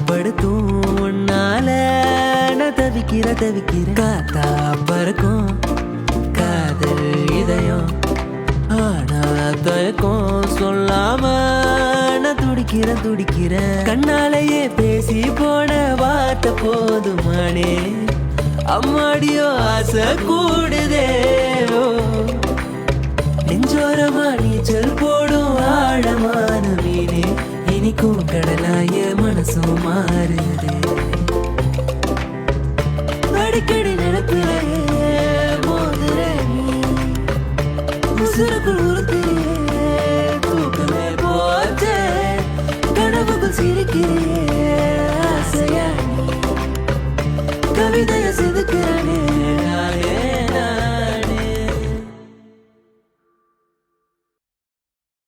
படுத்தும் உன்னால நான் தவிக்கிற காத்தா பறக்கும் காதல் இதயம் ஆனா தயக்கம் சொல்லாம நான் துடிக்கிறேன் கண்ணாலேயே பேசி போன வார்த்தை போதுமானே அம்மாடியோ ஆசை கூடுதே நெஞ்சோரமா நீச்சல் போடும் ஆழமான மீனே இனிக்கும் கடலாய மனசும் மாறுதே அடிக்கடி நினைப்பிலேயே மோதுற நீ உசுருக்குள் உறுத்தியே தூக்கமே போச்சே கனவுக்குள் சிரிக்கிறியே ஆசையா நீ கவிதைய